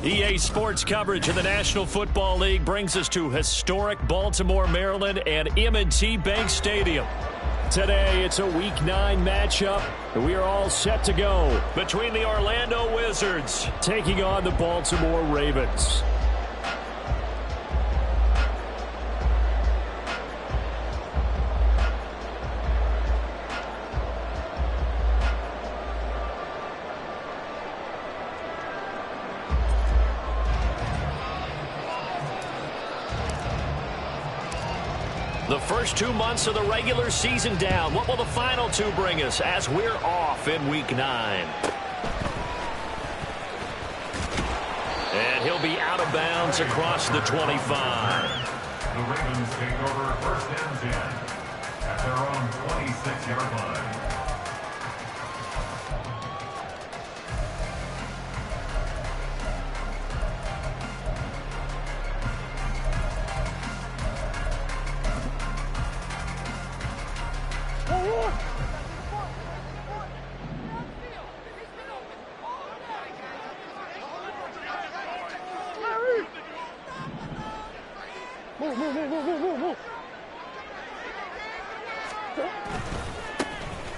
EA Sports coverage of the National Football League brings us to historic Baltimore, Maryland and M&T Bank Stadium. Today, it's a Week 9 matchup, and we are all set to go between the Orlando Wizards taking on the Baltimore Ravens. The first 2 months of the regular season down. What will the final 2 bring us as we're off in Week 9? And he'll be out of bounds across the 25. The Ravens take over first and 10 at their own 26-yard line.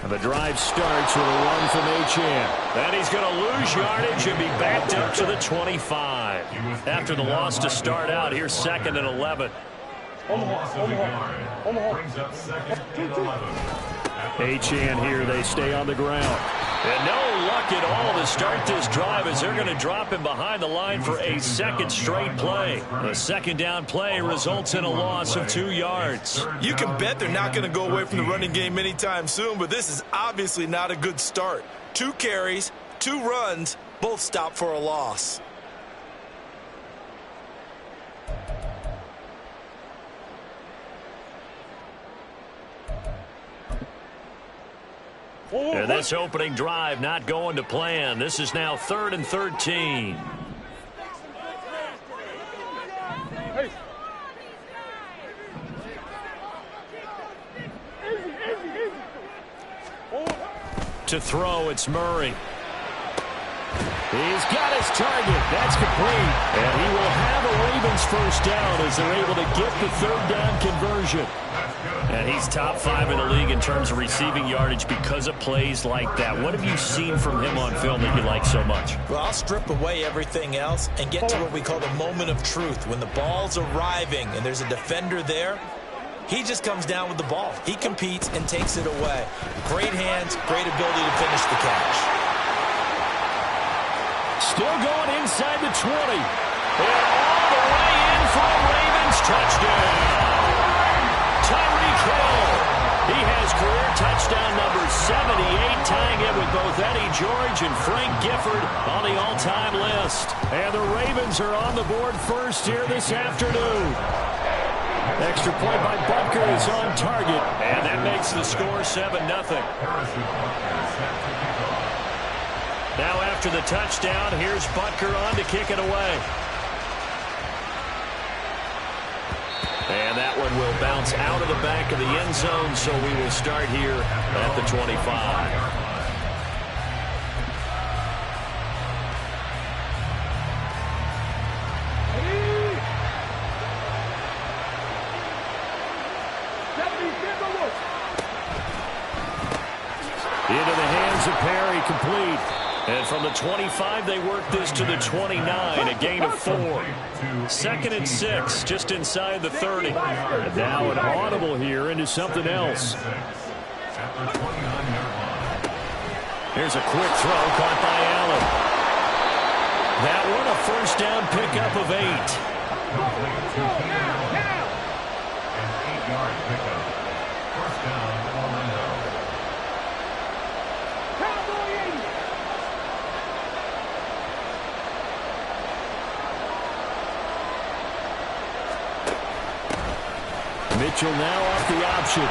And the drive starts with a run from HN. And he's going to lose yardage and be backed up to the 25. After the loss to start out, here's 2nd and 11. Brings up 2nd and 11. HN here, they stay on the ground. And no luck at all to start this drive as they're going to drop him behind the line for a second straight play. The second down play results in a loss of 2 yards. You can bet they're not going to go away from the running game anytime soon, but this is obviously not a good start. 2 carries, 2 runs, both stop for a loss. And this opening drive not going to plan. This is now 3rd and 13. To throw, it's Murray. He's got his target. That's complete. And he will have a Ravens first down as they're able to get the 3rd down conversion. And he's top 5 in the league in terms of receiving yardage because of plays like that. What have you seen from him on film that you like so much? Well, I'll strip away everything else and get to what we call the moment of truth. When the ball's arriving and there's a defender there, he just comes down with the ball. He competes and takes it away. Great hands, great ability to finish the catch. Still going inside the 20. And all the way in for a Ravens touchdown. Tyreek Hill. He has career touchdown number 78, tying it with both Eddie George and Frank Gifford on the all-time list. And the Ravens are on the board first here this afternoon. Extra point by Butker is on target, and that makes the score 7-0. Now after the touchdown, here's Butker on to kick it away. And that one will bounce out of the back of the end zone, so we will start here at the 25. Into the hands of Perry, complete. And from the 25, they work this to the 29, a gain of 4. 2nd and 6, just inside the 30. And now an audible here into something else. Here's a quick throw caught by Allen. That one a first down pickup of 8. An 8-yard pickup. First down, Orlando. Mitchell now off the option.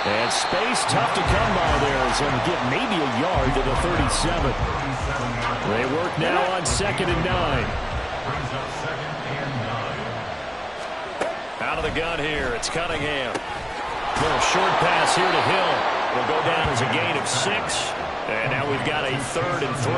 And space tough to come by there as he'll get maybe a yard to the 37. They work now on 2nd and 9. Out of the gun here, it's Cunningham. Little short pass here to Hill. It'll go down as a gain of 6. And now we've got a 3rd and 3.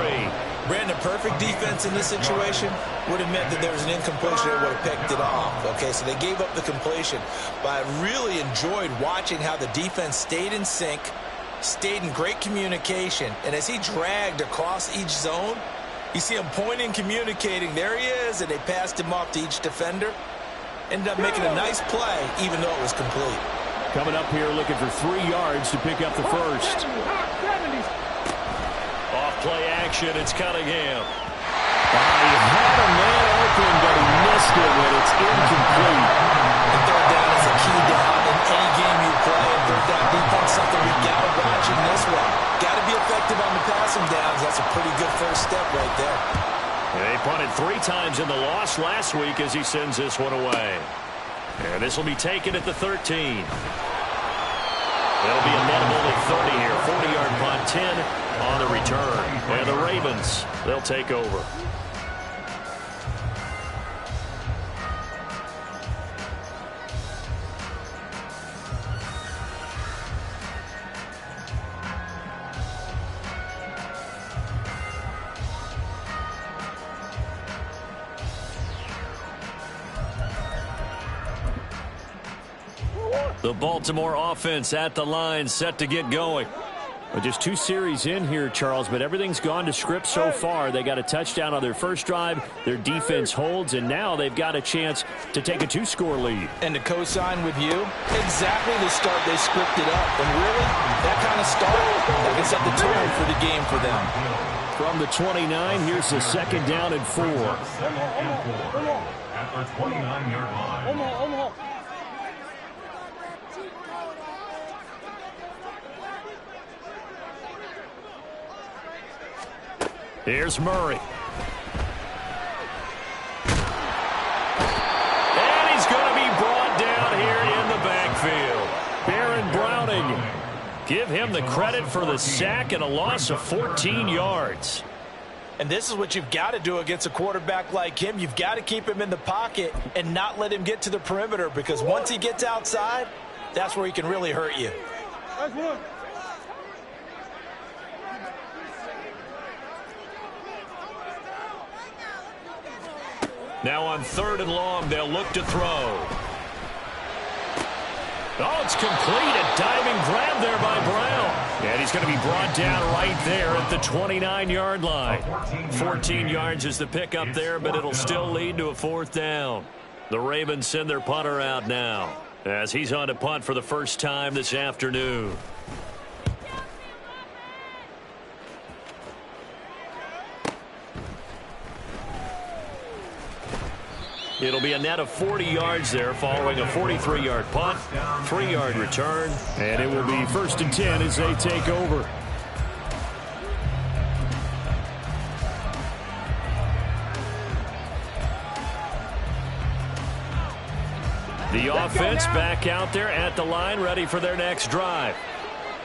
Brandon, perfect defense in this situation would have meant that there was an incompletion that would have picked it off. Okay, so they gave up the completion. But I really enjoyed watching how the defense stayed in sync, stayed in great communication. And as he dragged across each zone, you see him pointing, communicating. There he is, and they passed him off to each defender. Ended up making a nice play, even though it was complete. Coming up here looking for 3 yards to pick up the first. Off-play action, it's Cunningham. He had a man open, but he missed it, and it's incomplete. And 3rd down is a key down in any game you play. And 3rd down defense, something we got to watch in this one. Got to be effective on the passing downs. That's a pretty good first step right there. They punted 3 times in the loss last week as he sends this one away. And this will be taken at the 13. It'll be a net of only 30 here. 40-yard punt, 10 on the return. And the Ravens, they'll take over. The Baltimore offense at the line, set to get going. Well, just 2 series in here, Charles, but everything's gone to script so far. They got a touchdown on their first drive. Their defense holds, and now they've got a chance to take a 2-score lead. And to co-sign with you, exactly the start they scripted up. And really, that kind of start, that can set the tone for the game for them. From the 29, here's the 2nd down and 4. At the 29-yard line. Here's Murray. And he's going to be brought down here in the backfield. Baron Browning. Give him the credit for the sack and a loss of 14 yards. And this is what you've got to do against a quarterback like him. You've got to keep him in the pocket and not let him get to the perimeter, because once he gets outside, that's where he can really hurt you. That's one. Now on 3rd and long, they'll look to throw. Oh, it's complete. A diving grab there by Brown. And he's going to be brought down right there at the 29-yard line. 14 yards is the pickup there, but it'll still lead to a 4th down. The Ravens send their punter out now as he's on to punt for the first time this afternoon. It'll be a net of 40 yards there following a 43-yard punt, 3-yard return, and it will be 1st and 10 as they take over. The offense back out there at the line, ready for their next drive.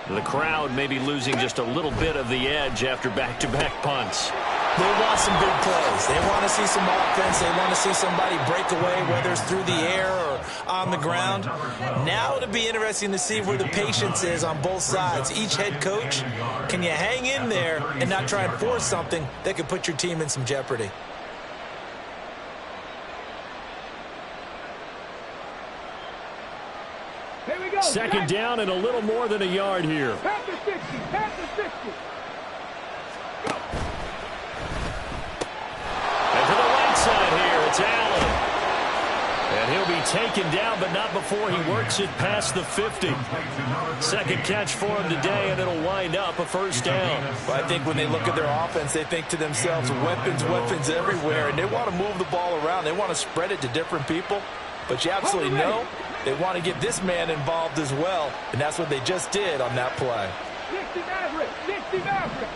The crowd may be losing just a little bit of the edge after back-to-back punts. They want some big plays. They want to see some offense. They want to see somebody break away, whether it's through the air or on the ground. Now it'll be interesting to see where the patience is on both sides. Each head coach, can you hang in there and not try and force something that could put your team in some jeopardy? Here we go. 2nd down and a little more than a yard here. Pass the 60. Pass the 60. And to the right side here, it's Allen. And he'll be taken down, but not before he works it past the 50. 2nd catch for him today, and it'll wind up a 1st down. Well, I think when they look at their offense, they think to themselves, weapons, weapons everywhere, and they want to move the ball around. They want to spread it to different people, but you absolutely know they want to get this man involved as well, and that's what they just did on that play. 60 Maverick. 60 Maverick.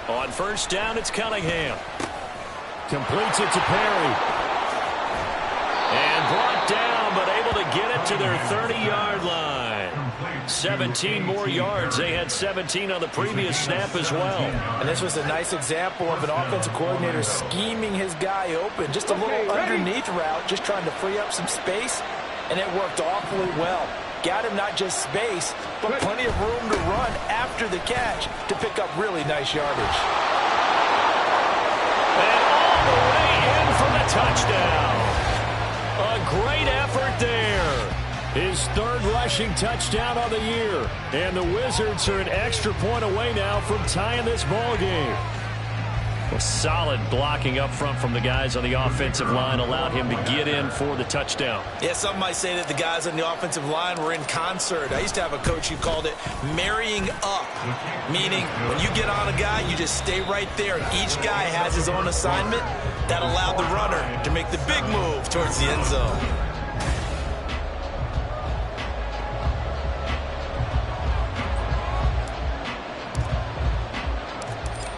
On 1st down, it's Cunningham. Completes it to Perry. And brought down, but able to get it to their 30-yard line. 17 more yards. They had 17 on the previous snap as well. And this was a nice example of an offensive coordinator scheming his guy open. Just a little underneath route, just trying to free up some space, and it worked awfully well. got him not just space, but plenty of room to run after the catch to pick up really nice yardage. And all the way in for the touchdown. A great effort there. His third rushing touchdown of the year. And the Wizards are an extra point away now from tying this ball game. Well, solid blocking up front from the guys on the offensive line allowed him to get in for the touchdown. Yeah, some might say that the guys on the offensive line were in concert. I used to have a coach who called it marrying up, meaning when you get on a guy, you just stay right there, and each guy has his own assignment. That allowed the runner to make the big move towards the end zone.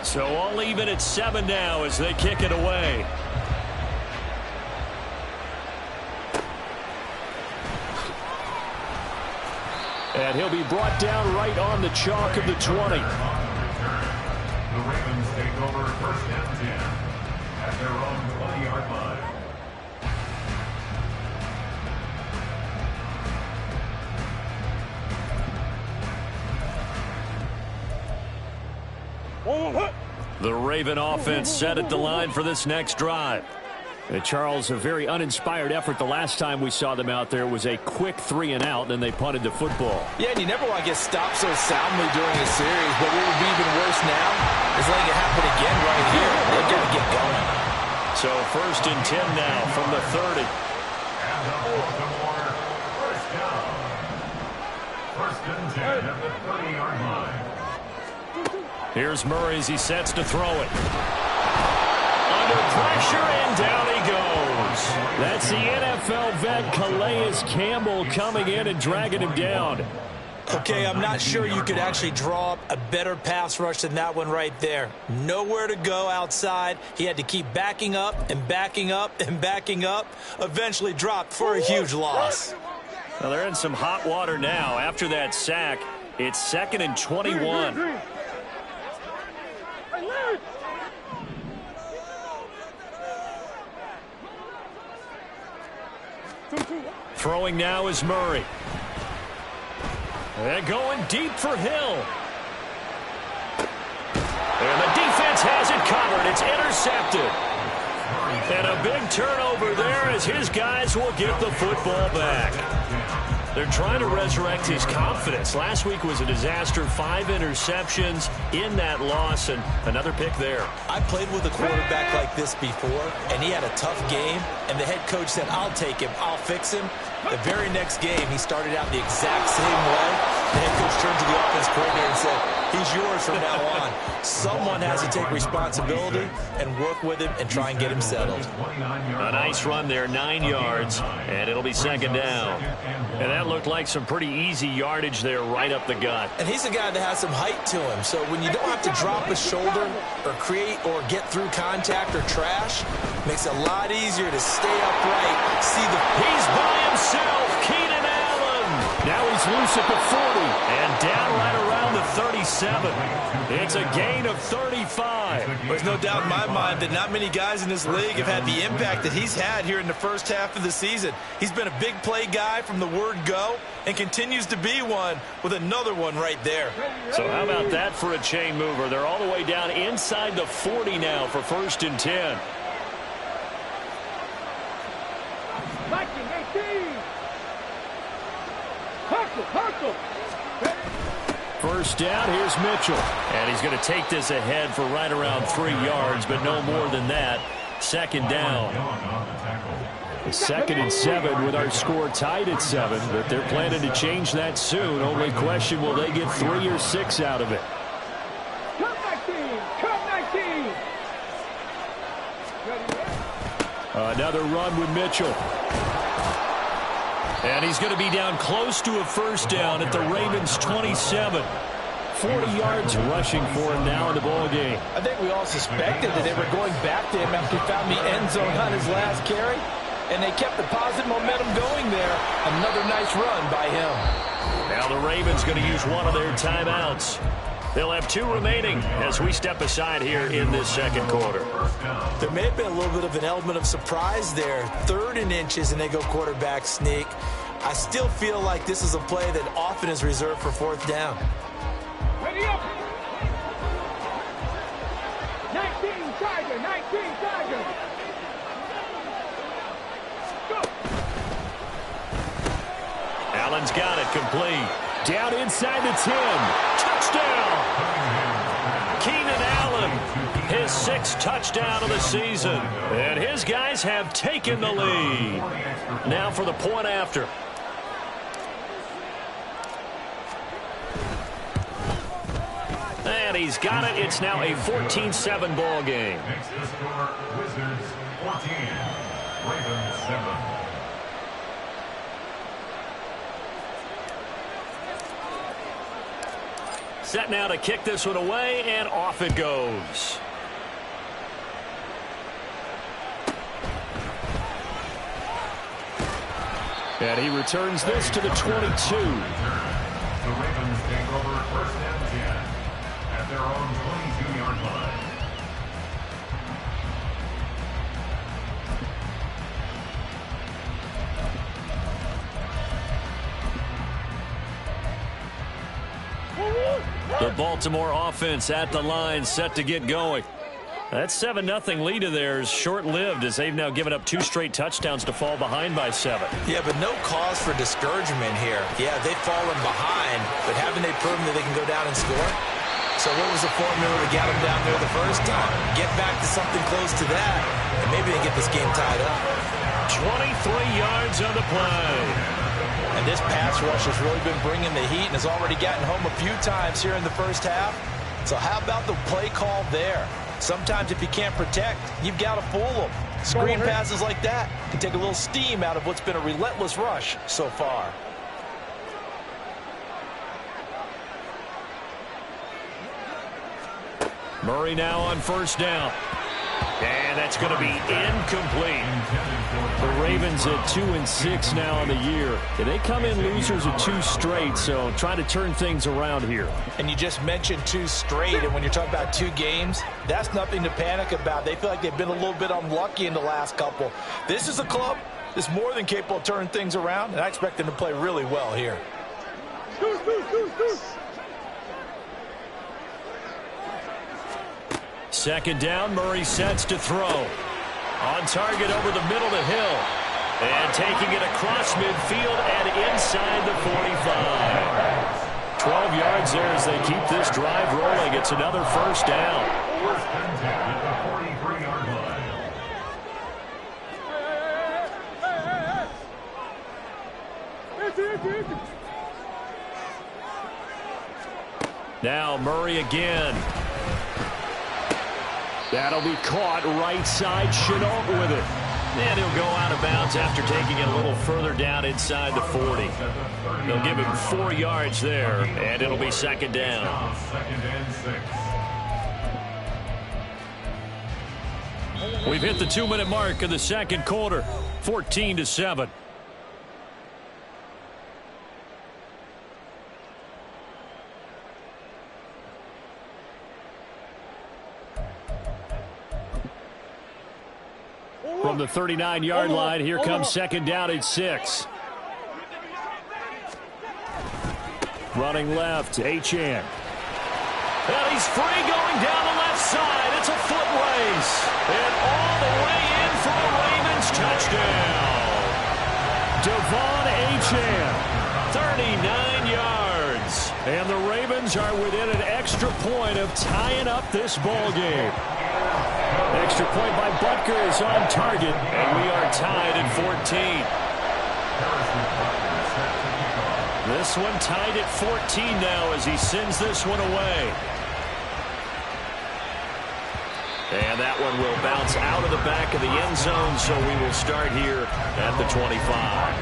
So all even at 7 now as they kick it away. And he'll be brought down right on the chalk of the 20. The Ravens take over first and 10 at their own 20-yard line. The Raven offense set at the line for this next drive. And Charles, a very uninspired effort the last time we saw them out there was a quick 3-and-out, and then they punted the football. Yeah, and you never want to get stopped so soundly during a series, but what would be even worse now is letting it happen again right here. They've got to get going. So first and 10 now from the 30. And up Baltimore, first down. First and 10 at the 30-yard line. Here's Murray as he sets to throw it. Under pressure, and down he goes. That's the NFL vet Calais Campbell coming in and dragging him down. Okay, I'm not sure you could actually draw up a better pass rush than that one right there. Nowhere to go outside. He had to keep backing up and backing up and backing up. Eventually dropped for a huge loss. Well, they're in some hot water now. After that sack, it's 2nd and 21. Throwing now is Murray. And going deep for Hill. And the defense has it covered. It's intercepted. And a big turnover there as his guys will get the football back. They're trying to resurrect his confidence. Last week was a disaster. 5 interceptions in that loss, and another pick there. I played with a quarterback like this before, and he had a tough game, and the head coach said, I'll take him, I'll fix him. The very next game, he started out the exact same way. The head coach turned to the offense coordinator and said, he's yours from now on. Someone has to take responsibility and work with him and try and get him settled. A nice run there, 9 yards, and it'll be 2nd down. And that looked like some pretty easy yardage there right up the gut. And he's a guy that has some height to him, so when you don't have to drop a shoulder or create or get through contact or trash, makes it a lot easier to stay upright. He's by himself, Keenan Allen. Now he's loose at the 40 and down right around the 37. It's a gain of 35. There's no doubt in my mind that not many guys in this league have had the impact that he's had here in the first half of the season. He's been a big play guy from the word go and continues to be one with another one right there. So how about that for a chain mover? They're all the way down inside the 40 now for 1st and 10. First down, here's Mitchell. And he's going to take this ahead for right around 3 yards, but no more than that. 2nd down. 2nd and 7 with our score tied at 7, but they're planning to change that soon. Only question, will they get 3 or 6 out of it? Another run with Mitchell. And he's going to be down close to a first down at the Ravens' 27. 40 yards rushing for him now in the ball game. I think we all suspected that they were going back to him after he found the end zone on his last carry, and they kept the positive momentum going there. Another nice run by him. Now the Ravens going to use one of their timeouts. They'll have 2 remaining as we step aside here in this 2nd quarter. There may have been a little bit of an element of surprise there. 3rd and inches, and they go quarterback sneak. I still feel like this is a play that often is reserved for fourth down. Ready up. 19 Tiger, 19 Tiger. Go. Allen's got it complete. Down inside the 10. Touchdown. Keenan Allen, his 6th touchdown of the season. And his guys have taken the lead. Now for the point after. And he's got it. It's now a 14-7 ball game. Makes the score Wizards 14, Ravens 7. Set now to kick this one away, and off it goes. And he returns this to the 22. The Ravens take over first and 10 at their own 22-yard line. The Baltimore offense at the line, set to get going. That 7-0 lead of theirs short-lived as they've now given up 2 straight touchdowns to fall behind by 7. Yeah, but no cause for discouragement here. Yeah, they've fallen behind, but haven't they proven that they can go down and score? So what was the formula to get them down there the first time? Get back to something close to that, and maybe they get this game tied up. 23 yards on the play. And this pass rush has really been bringing the heat and has already gotten home a few times here in the first half. So how about the play call there? Sometimes if you can't protect, you've got to fool them. Screen passes like that can take a little steam out of what's been a relentless rush so far. Murray now on first down. And that's going to be incomplete. The Ravens at 2-6 now on the year. They come in losers of 2 straight, so trying to turn things around here. And you just mentioned 2 straight, and when you're talking about 2 games, that's nothing to panic about. They feel like they've been a little bit unlucky in the last couple. This is a club that's more than capable of turning things around, and I expect them to play really well here. Second down, Murray sets to throw. On target over the middle to Hill. And taking it across midfield and inside the 45. 12 yards there as they keep this drive rolling. It's another first down. First and 10 at the 43-yard line. Now Murray again. That'll be caught right side. Chenault with it. And he'll go out of bounds after taking it a little further down inside the 40. They'll give him 4 yards there, and it'll be second down. Second and 6. We've hit the 2-minute mark of the second quarter. 14-7. From the 39-yard line, here comes second down at 6. Running left, Achane. And he's free going down the left side. It's a foot race. And all the way in for a Ravens touchdown. Devon Achane, 39 yards. And the Ravens are within an extra point of tying up this ball game. Extra point by Butker is on target, and we are tied at 14. This one tied at 14 now as he sends this one away. And that one will bounce out of the back of the end zone, so we will start here at the 25.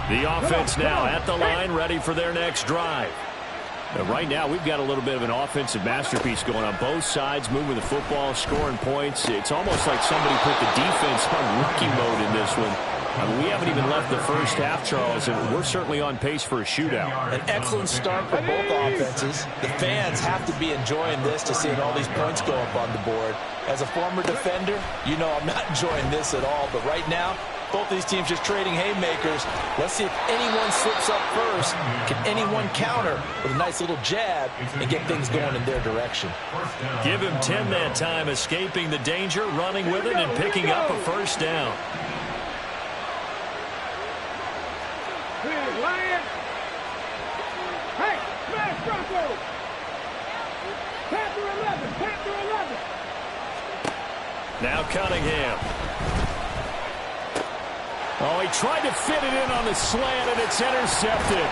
The offense now at the line, ready for their next drive. Right now, we've got a little bit of an offensive masterpiece going on both sides, moving the football, scoring points. It's almost like somebody put the defense on rookie mode in this one. I mean, we haven't even left the first half, Charles, and we're certainly on pace for a shootout. An excellent start for both offenses. The fans have to be enjoying this to seeing all these points go up on the board. As a former defender, you know I'm not enjoying this at all, but right now, both these teams just trading haymakers. Let's see if anyone slips up first. Can anyone counter with a nice little jab and get things going in their direction? Give him 10 that time, escaping the danger, running with it, and picking up a first down. Lion. Hey, smash Bronco. Panther 11, Panther 11. Now Cunningham. Oh, he tried to fit it in on the slant, and it's intercepted.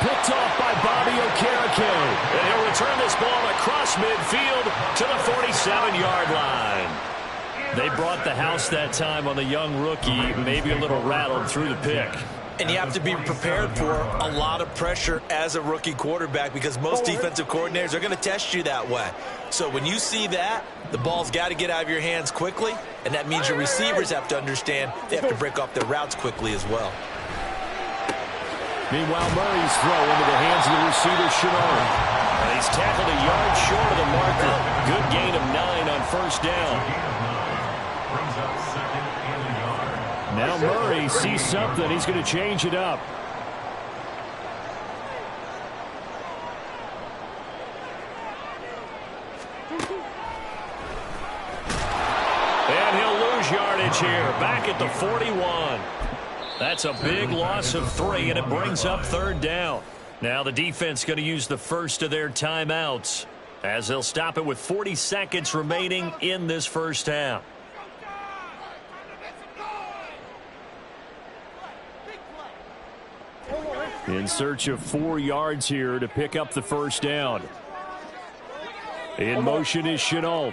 Picked off by Bobby Okereke. And he'll return this ball across midfield to the 47-yard line. They brought the house that time on the young rookie, maybe a little rattled through the pick. And you have to be prepared for a lot of pressure as a rookie quarterback because most defensive coordinators are going to test you that way. So when you see that, the ball's got to get out of your hands quickly, and that means your receivers have to understand they have to break off their routes quickly as well. Meanwhile, Murray's throw into the hands of the receiver, Chenard. And he's tackled a yard short of the marker. Good gain of 9 on first down. Now Murray sees something. He's going to change it up. And he'll lose yardage here. Back at the 41. That's a big loss of 3, and it brings up third down. Now the defense going to use the first of their timeouts as they'll stop it with 40 seconds remaining in this first half. In search of 4 yards here to pick up the first down. In motion is Chenault.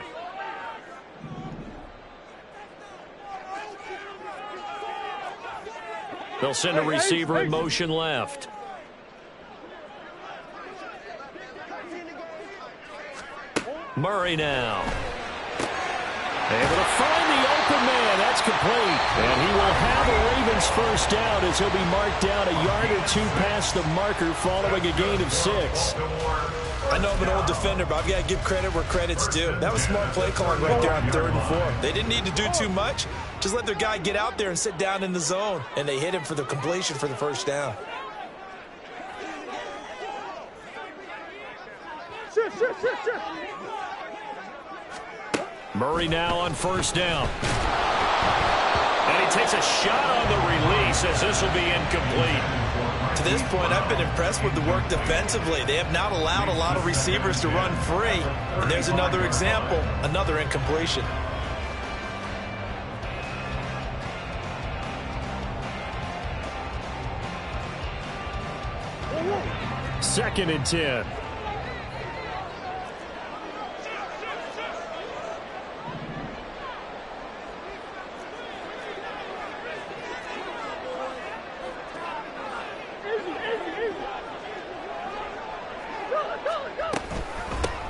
They'll send a receiver in motion left. Murray now. Able to find the open man. That's complete. And he will have a Ravens first down as he'll be marked down a yard or 2 past the marker following a gain of 6. I know I'm an old defender, but I've got to give credit where credit's due. That was smart play calling right there on 3rd and 4. They didn't need to do too much. Just let their guy get out there and sit down in the zone. And they hit him for the completion for the first down. Murray now on first down. And he takes a shot on the release as this will be incomplete. To this point, I've been impressed with the work defensively. They have not allowed a lot of receivers to run free. And there's another example, another incompletion. Second and 10.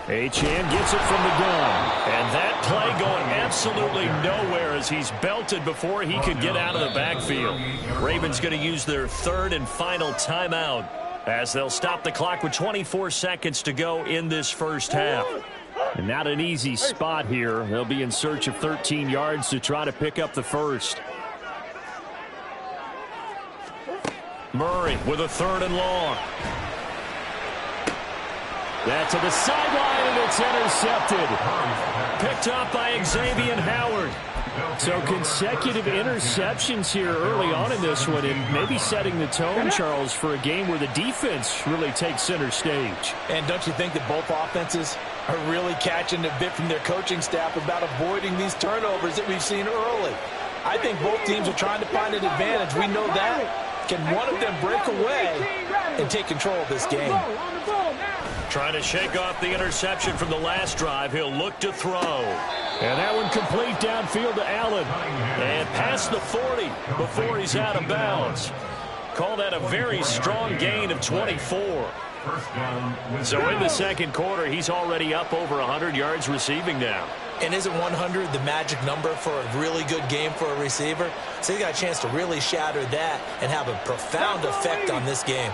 Achane gets it from the gun. And that play going absolutely nowhere as he's belted before he could get out of the backfield. Ravens going to use their 3rd and final timeout as they'll stop the clock with 24 seconds to go in this first half. And not an easy spot here. They'll be in search of 13 yards to try to pick up the first. Murray with a 3rd and long. That to the sideline, and it's intercepted. Picked up by Xavier Howard. So consecutive interceptions here early on in this one, and maybe setting the tone, Charles, for a game where the defense really takes center stage. And don't you think that both offenses are really catching a bit from their coaching staff about avoiding these turnovers that we've seen early? I think both teams are trying to find an advantage. We know that. Can one of them break away and take control of this game? Trying to shake off the interception from the last drive. He'll look to throw. And that one complete downfield to Allen. And past the 40 before he's out of bounds. Call that a very strong gain of 24. first down. So in the second quarter, he's already up over 100 yards receiving now. And isn't 100 the magic number for a really good game for a receiver? So he got a chance to really shatter that and have a profound effect on this game.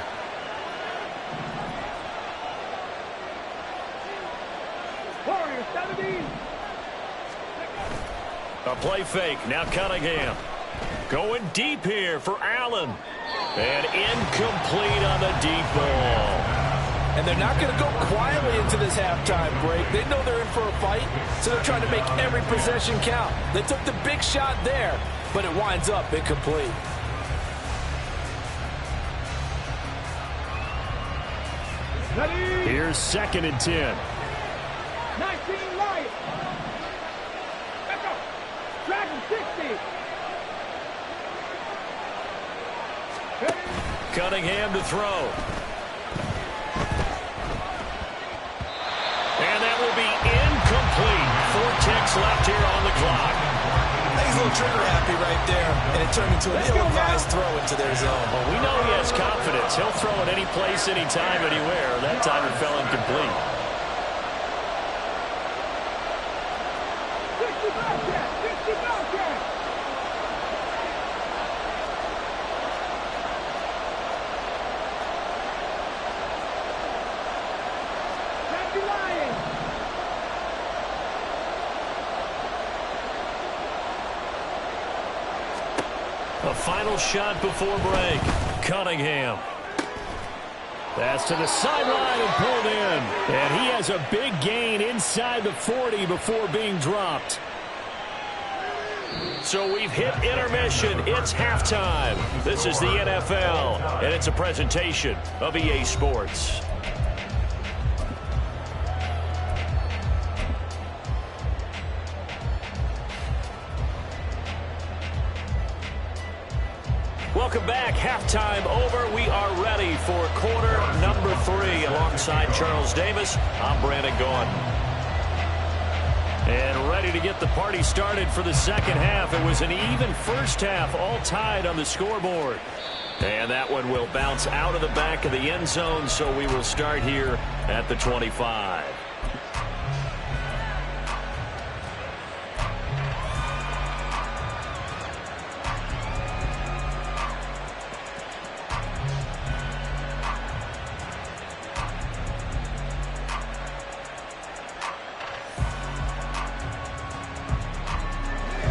A play fake. Now Cunningham. Going deep here for Allen. And incomplete on the deep ball. And they're not going to go quietly into this halftime break. They know they're in for a fight, so they're trying to make every possession count. They took the big shot there, but it winds up incomplete. Here's 2nd and 10. 19 right. Let's go. Dragon 60. Cunningham to throw. And that will be incomplete. 4 ticks left here on the clock. I think he's a little trigger happy right there, and it turned into an ill-advised throw into their zone. Well, we know he has confidence. He'll throw it any place, anytime, anywhere. That time it fell incomplete. 60 Bobcat. 60 Bobcat. A final shot before break. Cunningham. That's to the sideline and pulled in. And he has a big gain inside the 40 before being dropped. So we've hit intermission. It's halftime. This is the NFL, and it's a presentation of EA Sports. Welcome back. Halftime over. We are ready for quarter number 3. Alongside Charles Davis, I'm Brandon Gordon. And ready to get the party started for the second half. It was an even first half, all tied on the scoreboard. And that one will bounce out of the back of the end zone, so we will start here at the 25.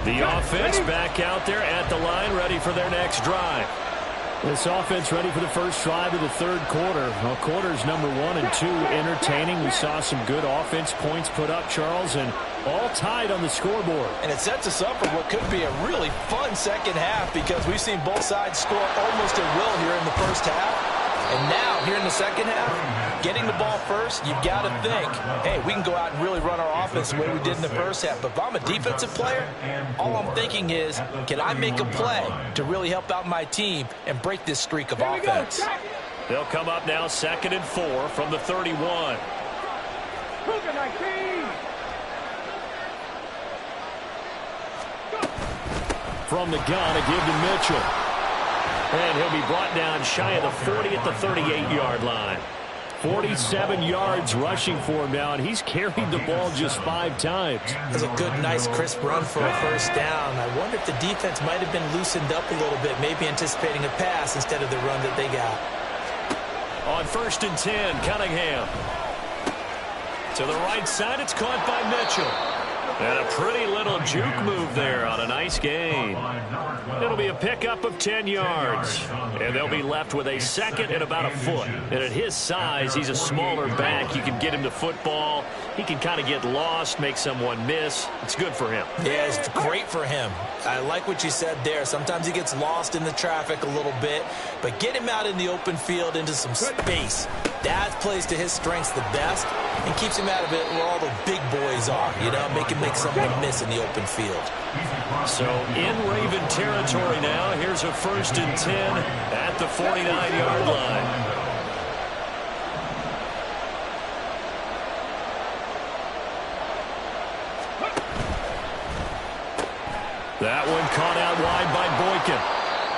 The offense back out there at the line, ready for their next drive. This offense ready for the first drive of the third quarter. Well, quarters number 1 and 2 entertaining. We saw some good offense points put up, Charles, and all tied on the scoreboard. And it sets us up for what could be a really fun second half because we've seen both sides score almost at will here in the first half. And now, here in the second half, getting the ball first, you've got to think, hey, we can go out and really run our offense the way we did in the first half. But if I'm a defensive player, all I'm thinking is, can I make a play to really help out my team and break this streak of offense? They'll come up now 2nd and 4 from the 31. From the gun, a give to Mitchell. And he'll be brought down shy of the 40 at the 38-yard line. 47 yards rushing for him now, and he's carried the ball just 5 times. That's a good, nice, crisp run for a first down. I wonder if the defense might have been loosened up a little bit, maybe anticipating a pass instead of the run that they got. On 1st and 10, Cunningham. To the right side, it's caught by Mitchell. And a pretty little juke move there on a nice gain. It'll be a pickup of 10 yards. And they'll be left with a 2nd and about a foot. And at his size, he's a smaller back. You can get him to football. He can kind of get lost, make someone miss. It's good for him. Yeah, it's great for him. I like what you said there. Sometimes he gets lost in the traffic a little bit. But get him out in the open field into some space. That plays to his strengths the best and keeps him out of it where all the big boys are. You know, make him make someone miss in the open field. So in Raven territory now, here's a 1st and 10 at the 49-yard line. That one caught out wide by Boykin.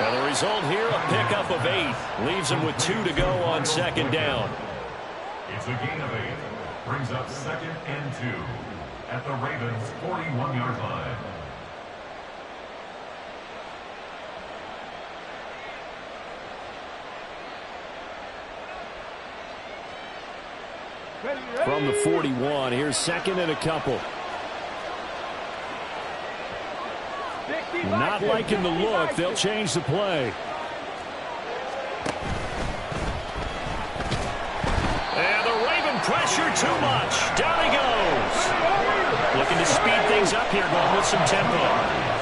And the result here, a pickup of 8. Leaves him with 2 to go on 2nd down. It's a gain of 8. Brings up 2nd and 2 at the Ravens' 41-yard line. From the 41, here's 2nd and a couple. Not liking the look. They'll change the play. And the Raven pressure too much. Down he goes. Looking to speed things up here, going with some tempo.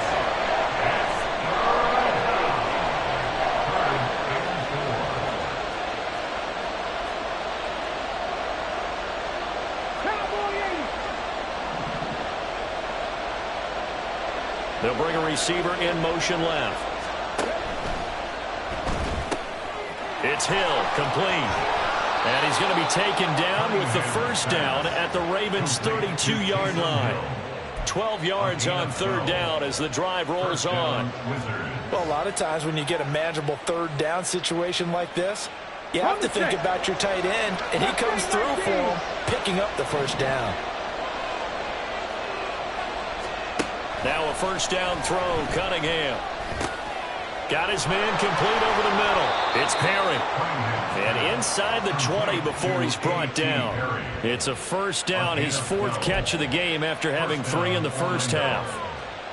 They'll bring a receiver in motion left. It's Hill, complete. And he's going to be taken down with the first down at the Ravens' 32-yard line. 12 yards on 3rd down as the drive rolls on. Well, a lot of times when you get a manageable 3rd down situation like this, you have to think about your tight end, and he comes through for him, picking up the first down. Now a first down throw, Cunningham. Got his man complete over the middle. It's Perry. And inside the 20 before he's brought down. It's a first down, his 4th catch of the game after having 3 in the first half.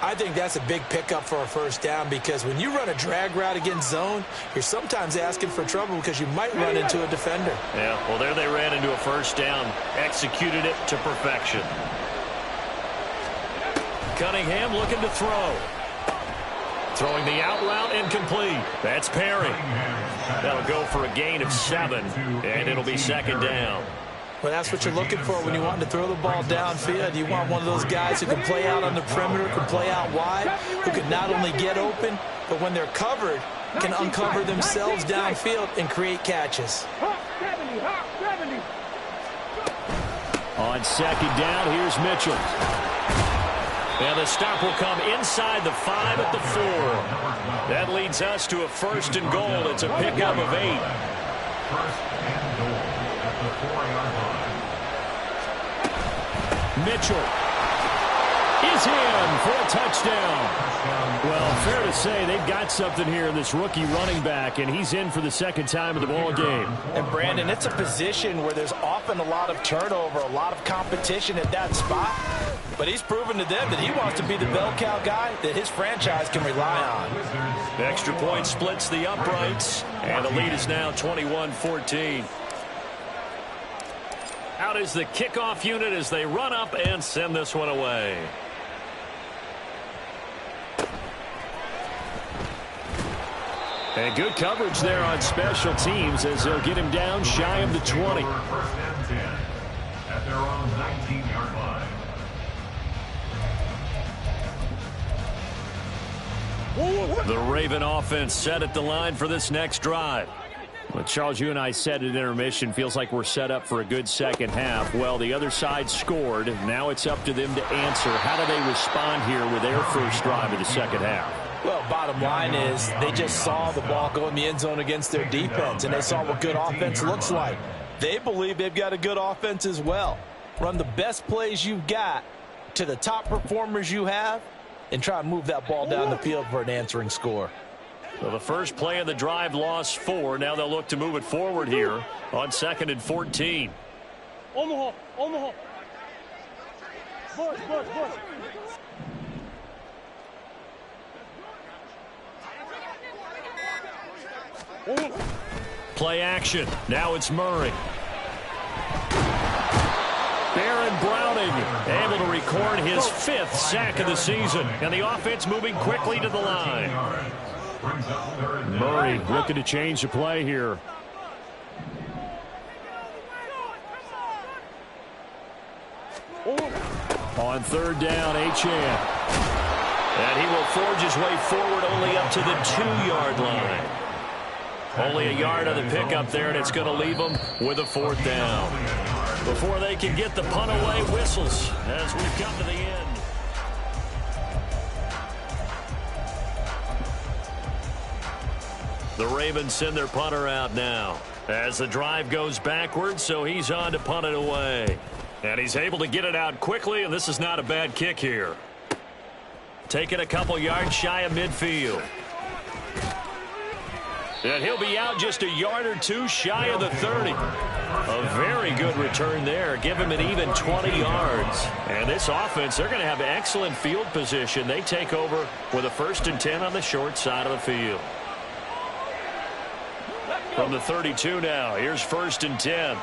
I think that's a big pickup for a first down because when you run a drag route against zone, you're sometimes asking for trouble because you might run into a defender. Yeah, well, there they ran into a first down. Executed it to perfection. Cunningham looking to throw. Throwing the out route incomplete. That's Perry. That'll go for a gain of 7, and it'll be 2nd down. Well, that's what you're looking for when you want to throw the ball downfield. You want one of those guys who can play out on the perimeter, can play out wide, who can not only get open, but when they're covered, can uncover themselves downfield and create catches. On 2nd down, here's Mitchell. And the stop will come inside the 5 at the 4. That leads us to a 1st and goal. It's a pickup of 8. 1st and goal at the 4-yard line. Mitchell is in for a touchdown. Well, fair to say they've got something here in this rookie running back, and he's in for the 2nd time of the ball game. And, Brandon, it's a position where there's often a lot of turnover, a lot of competition at that spot. But he's proven to them that he wants to be the bell cow guy that his franchise can rely on. The extra point splits the uprights, and the lead is now 21-14. Out is the kickoff unit as they run up and send this one away. And good coverage there on special teams as they'll get him down shy of the 20. 1st and 10 at their own 19-yard line. The Raven offense set at the line for this next drive. Well, Charles, you and I said at intermission, feels like we're set up for a good 2nd half. Well, the other side scored. Now it's up to them to answer. How do they respond here with their first drive of the 2nd half? Well, bottom line is they just saw the ball go in the end zone against their defense, and they saw what good offense looks like. They believe they've got a good offense as well. Run the best plays you've got to the top performers you have, and try and move that ball down the field for an answering score. So the first play of the drive lost 4. Now they'll look to move it forward here on 2nd and 14. Play action. Now it's Murray. Baron Browning able to record his 5th sack of the season. And the offense moving quickly to the line. Murray looking to change the play here. On 3rd down, Achane. And he will forge his way forward only up to the 2-yard line. Only a yard of the pickup there, and it's going to leave them with a 4th down. Before they can get the punt away, whistles as we've come to the end. The Ravens send their punter out now. As the drive goes backwards, so he's on to punt it away. And he's able to get it out quickly, and this is not a bad kick here. Taking a couple yards shy of midfield. And he'll be out just a yard or two shy of the 30. A very good return there. Give him an even 20 yards. And this offense, they're going to have excellent field position. They take over with a 1st and 10 on the short side of the field. From the 32 now, here's 1st and 10.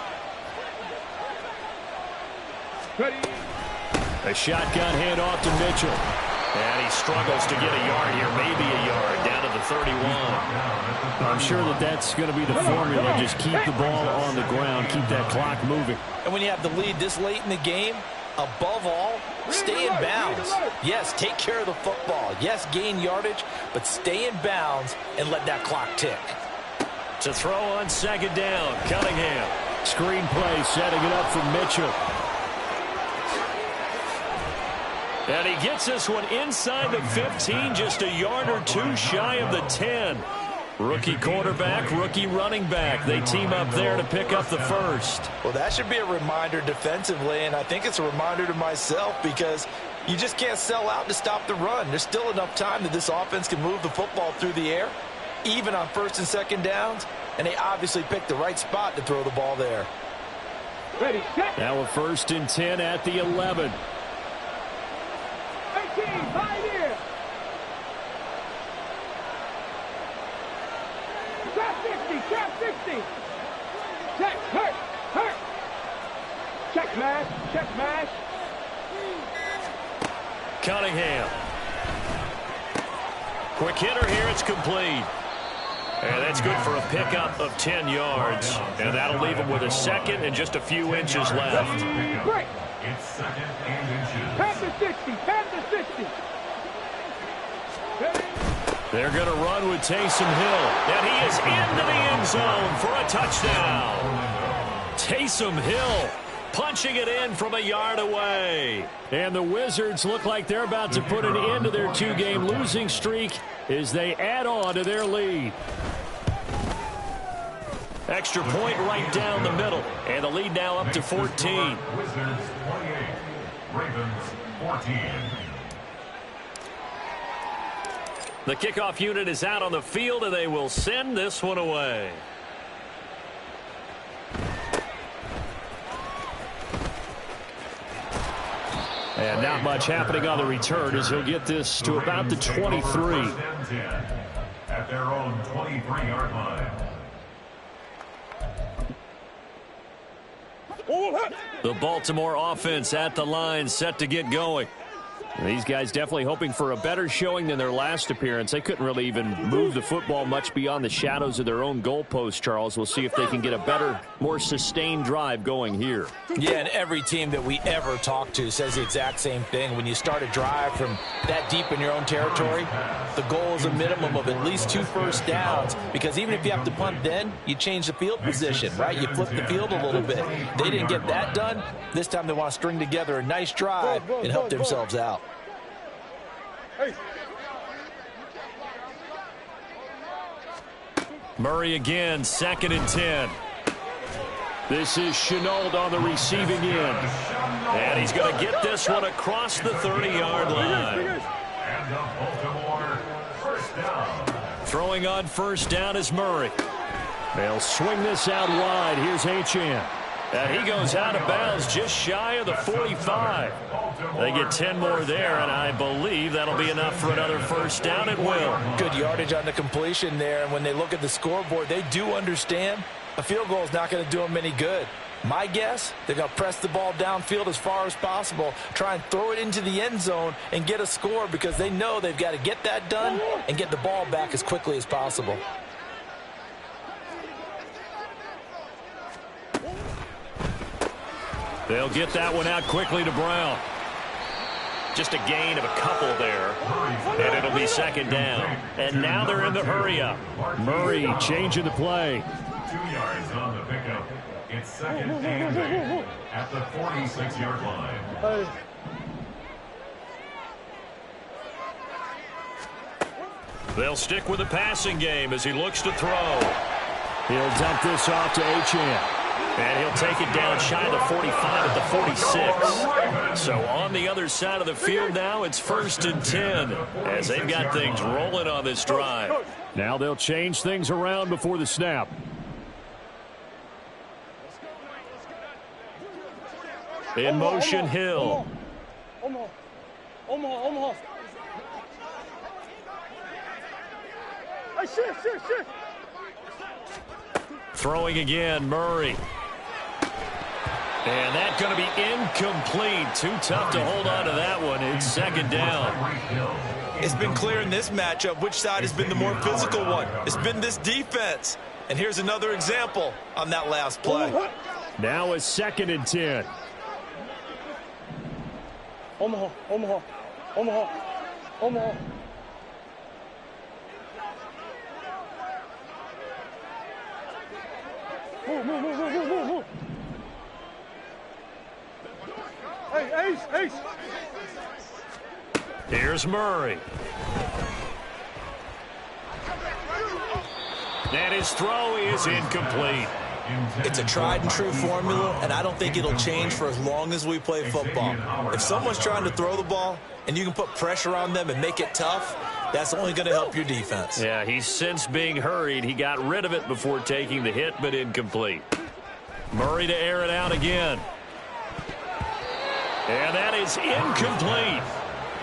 A shotgun handoff to Mitchell. And he struggles to get a yard here, maybe a yard, down to the 31. I'm sure that's going to be the formula. Just keep the ball on the ground, keep that clock moving. And when you have the lead this late in the game, above all, stay in bounds. Yes, take care of the football. Yes, gain yardage, but stay in bounds and let that clock tick. To throw on 2nd down, Cunningham. Screen play, setting it up for Mitchell. And he gets this one inside the 15, just a yard or two shy of the 10. Rookie quarterback, rookie running back. They team up there to pick up the 1st. Well, that should be a reminder defensively, and I think it's a reminder to myself because you just can't sell out to stop the run. There's still enough time that this offense can move the football through the air, even on 1st and 2nd downs, and they obviously picked the right spot to throw the ball there. Ready, set. Now a 1st and 10 at the 11. 18, right here. Trap 60, trap 60. Check, hurt. Check mash. Cunningham. Quick hitter here, it's complete. And that's good for a pickup of 10 yards. And that'll leave him with a 2nd and just a few inches left. Break. It's 2nd and inches. Panther 60, Panther 60. Ready? They're going to run with Taysom Hill. And he is into the end zone for a touchdown. Taysom Hill punching it in from a yard away. And the Wizards look like they're about to put an end to their 2-game losing streak as they add on to their lead. Extra point right down the middle. And the lead now up to 14. Wizards 28, Ravens 14. The kickoff unit is out on the field, and they will send this one away. And not much happening on the return as he'll get this to about the 23. At their own 23-yard line. The Baltimore offense at the line, set to get going. These guys definitely hoping for a better showing than their last appearance. They couldn't really even move the football much beyond the shadows of their own goalpost, Charles. We'll see if they can get a better, more sustained drive going here. Yeah, and every team that we ever talk to says the exact same thing. When you start a drive from that deep in your own territory, the goal is a minimum of at least 2 first downs, because even if you have to punt then, you change the field position, right? You flip the field a little bit. They didn't get that done. This time they want to string together a nice drive and help themselves out. Murray again, 2nd and 10. This is Chenault on the receiving end. And he's going to get this one across the 30-yard line. And the Baltimore first down. Throwing on 1st down is Murray. They'll swing this out wide. Here's Achane. And he goes out of bounds just shy of the 45. They get 10 more there, and I believe that'll be enough for another 1st down at will. Good yardage on the completion there, and when they look at the scoreboard, they do understand a field goal is not going to do them any good. My guess, they're going to press the ball downfield as far as possible, try and throw it into the end zone and get a score, because they know they've got to get that done and get the ball back as quickly as possible. They'll get that one out quickly to Brown. Just a gain of a couple there. And it'll be 2nd down. And now they're in the hurry-up. Murray changing the play. 2 yards on the pickup. It's 2nd and 8 at the 46-yard line. They'll stick with the passing game as he looks to throw. He'll dump this off to Achane. And he'll take it down shy of the 45 at the 46. So on the other side of the field now, it's 1st and 10 as they've got things rolling on this drive. Now they'll change things around before the snap. In motion, Hill. Omaha. Hey, shit. Throwing again, Murray. And that's going to be incomplete. Too tough to hold on to that one. It's 2nd down. It's been clear in this matchup which side has been the more physical one. It's been this defense. And here's another example on that last play. Now it's 2nd and 10. Omaha. Move. Hey, Ace. Here's Murray. And his throw is incomplete. It's a tried and true formula, and I don't think it'll change for as long as we play football. If someone's trying to throw the ball and you can put pressure on them and make it tough, that's only going to help your defense. Yeah, he's since being hurried. He got rid of it before taking the hit, but incomplete. Murray to air it out again. And that is incomplete.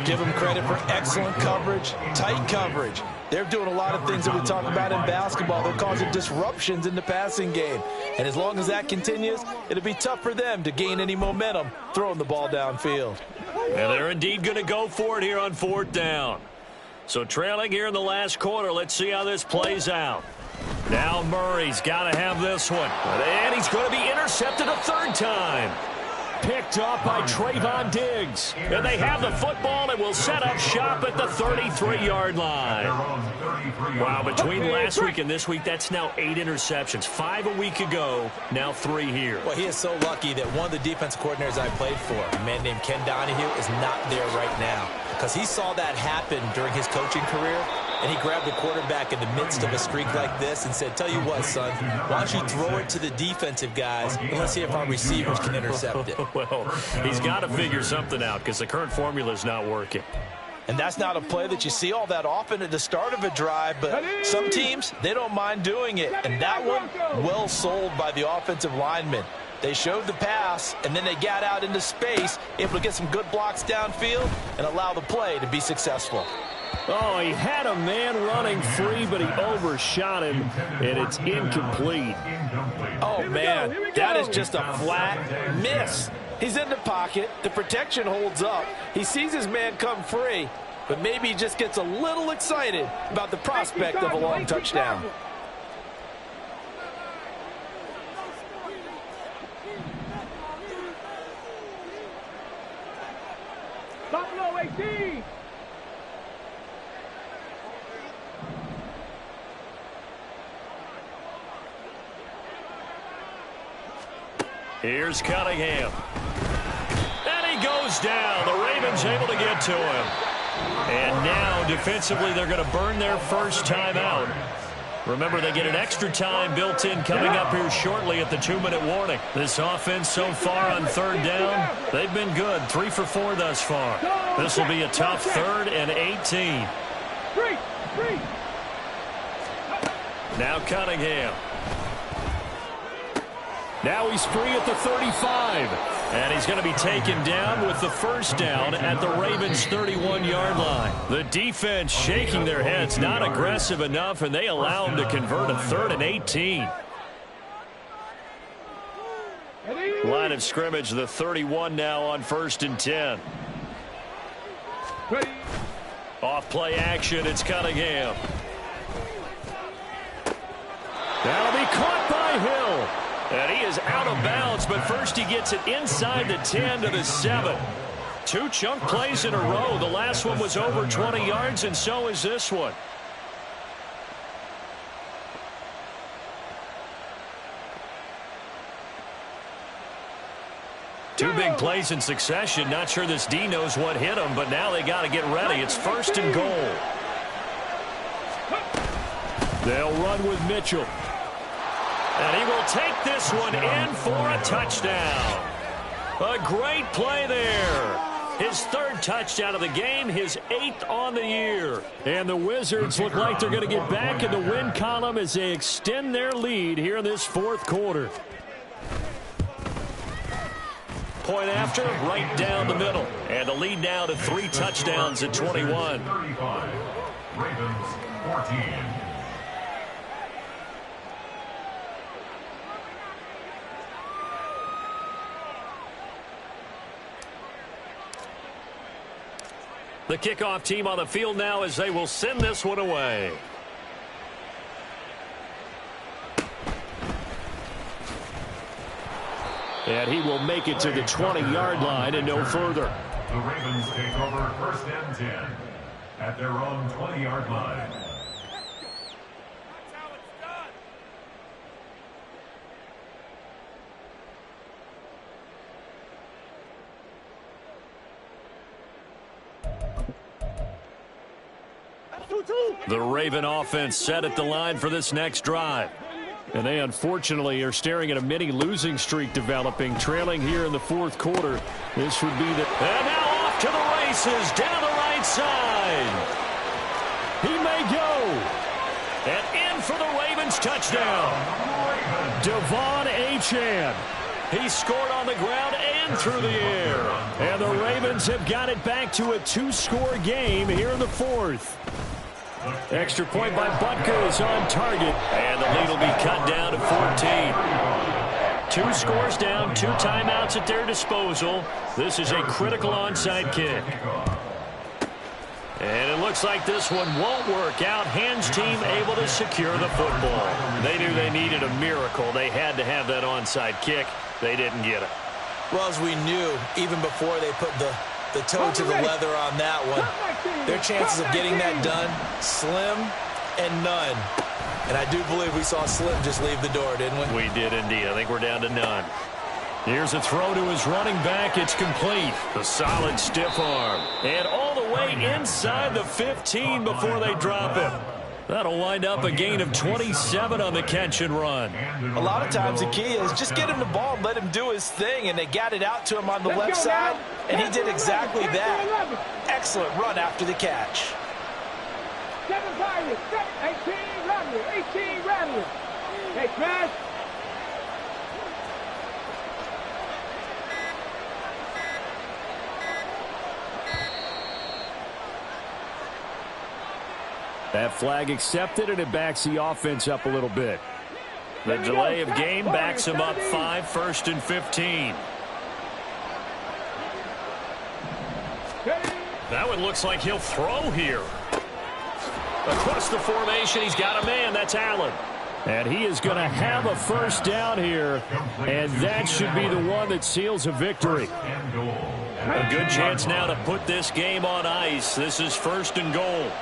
Give them credit for excellent coverage, tight coverage. They're doing a lot of things that we talk about in basketball. They're causing disruptions in the passing game. And as long as that continues, it'll be tough for them to gain any momentum throwing the ball downfield. And they're indeed going to go for it here on 4th down. So trailing here in the last quarter, let's see how this plays out. Now Murray's got to have this one. And he's going to be intercepted a 3rd time. Picked off by Trayvon Diggs. And they have the football and will set up shop at the 33-yard line. Wow, between last week and this week, that's now 8 interceptions. 5 a week ago, now 3 here. Well, he is so lucky that one of the defensive coordinators I played for, a man named Ken Donahue, is not there right now. Because he saw that happen during his coaching career, and he grabbed the quarterback in the midst of a streak like this and said, tell you what, son, why don't you throw it to the defensive guys, and let's see if our receivers can intercept it. Well, he's got to figure something out because the current formula is not working. And that's not a play that you see all that often at the start of a drive, but some teams, they don't mind doing it. And that one, well sold by the offensive lineman. They showed the pass, and then they got out into space, able to get some good blocks downfield and allow the play to be successful. Oh, he had a man running free, but he overshot him, and it's incomplete. Oh, man, that is just a flat miss. He's in the pocket. The protection holds up. He sees his man come free, but maybe he just gets a little excited about the prospect of a long touchdown. Buffalo 18. Here's Cunningham. And he goes down. The Ravens able to get to him. And now, defensively, they're going to burn their first timeout. Remember, they get an extra time built in coming up here shortly at the 2-minute warning. This offense so far on 3rd down, they've been good. 3 for 4 thus far. This will be a tough 3rd and 18. Now Cunningham. Now he's free at the 35. And he's going to be taken down with the first down at the Ravens' 31-yard line. The defense shaking their heads, not aggressive enough, and they allow him to convert a 3rd and 18. Line of scrimmage, the 31 now on 1st and 10. Off play action, it's Cunningham. That'll be caught by Hill. And he is out of bounds, but first he gets it inside the 10 to the 7. 2 chunk plays in a row. The last one was over 20 yards, and so is this one. Two big plays in succession. Not sure this D knows what hit him, but now they got to get ready. It's 1st and goal. They'll run with Mitchell. And he will take this one in for a touchdown. A great play there. His third touchdown of the game, his 8th on the year. And the Wizards look like they're going to get back in the win column as they extend their lead here in this fourth quarter. Point after, right down the middle. And the lead now to 3 touchdowns at 21. 35. Ravens 14. The kickoff team on the field now as they will send this one away. And he will make it to the 20-yard line and no further. The Ravens take over 1st and 10 at their own 20-yard line. The Raven offense set at the line for this next drive. And they unfortunately are staring at a mini losing streak developing, trailing here in the fourth quarter. This would be the... And now off to the races, down the right side. He may go. And in for the Ravens touchdown. Devon Achane. He scored on the ground and through the air. And the Ravens have got it back to a 2-score game here in the fourth. Extra point by Butker is on target. And the lead will be cut down to 14. 2 scores down, 2 timeouts at their disposal. This is a critical onside kick. And it looks like this one won't work out. Hands team able to secure the football. They knew they needed a miracle. They had to have that onside kick. They didn't get it. Well, as we knew, even before they put the toe to the leather on that one, their chances of getting that done, slim and none. And I do believe we saw Slim just leave the door, didn't we? We did indeed. I think we're down to none. Here's a throw to his running back. It's complete. A solid stiff arm. And all the way inside the 15 before they drop him. That'll wind up a gain of 27 on the catch and run. A lot of times the key is just get him the ball and let him do his thing, and they got it out to him on the left side, and he did exactly that. Excellent run after the catch. 18 Rattler. Hey, Trash. That flag accepted, and it backs the offense up a little bit. The delay of game backs him up 5, 1st and 15. That one looks like he'll throw here. Across the formation, he's got a man. That's Allen. And he is going to have a first down here, and that should be the one that seals a victory. A good chance now to put this game on ice. This is 1st and goal.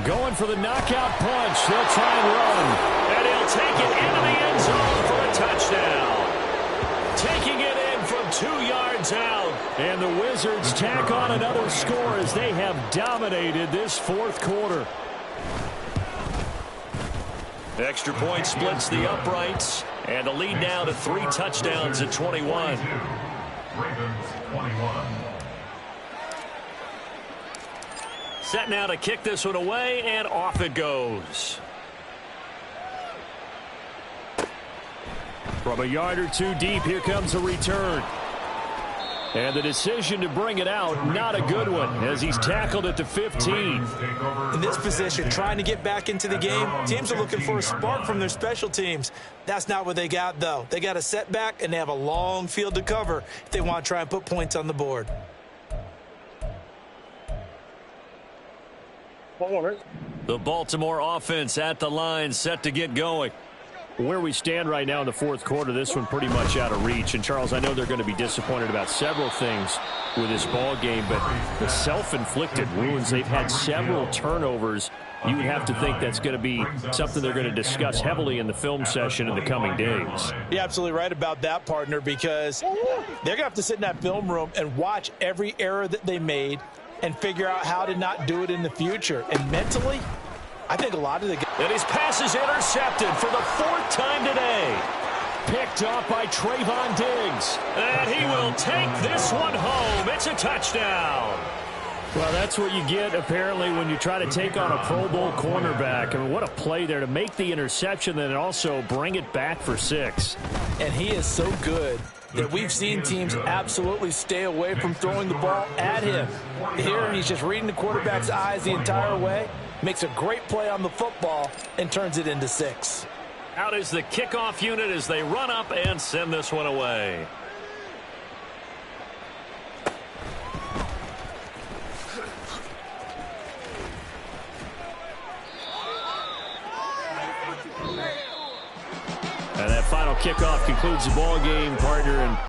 Going for the knockout punch. They'll try and run. And he'll take it into the end zone for a touchdown. Taking it in from 2 yards out. And the Wizards tack on another score as they have dominated this fourth quarter. The extra point splits the uprights. And the lead now to 3 touchdowns at 21. Ravens 21. Set now to kick this one away, and off it goes. From a yard or 2 deep, here comes a return. And the decision to bring it out, not a good one, as he's tackled at the 15. In this position, trying to get back into the game, teams are looking for a spark from their special teams. That's not what they got, though. They got a setback, and they have a long field to cover if they want to try and put points on the board. The Baltimore offense at the line, set to get going. Where we stand right now in the fourth quarter, this one pretty much out of reach. And, Charles, I know they're going to be disappointed about several things with this ball game, but the self-inflicted wounds, they've had several turnovers. You would have to think that's going to be something they're going to discuss heavily in the film session in the coming days. You're absolutely right about that, partner, because they're going to have to sit in that film room and watch every error that they made, and figure out how to not do it in the future. And mentally, I think a lot of the guys. And his pass is intercepted for the 4th time today. Picked off by Trayvon Diggs. And he will take this one home. It's a touchdown. Well, that's what you get, apparently, when you try to take on a Pro Bowl cornerback. I mean, what a play there to make the interception and also bring it back for 6. And he is so good that we've seen teams absolutely stay away from throwing the ball at him. Here, he's just reading the quarterback's eyes the entire way, makes a great play on the football, and turns it into 6. Out is the kickoff unit as they run up and send this one away. And that final kickoff concludes the ball game, partner. And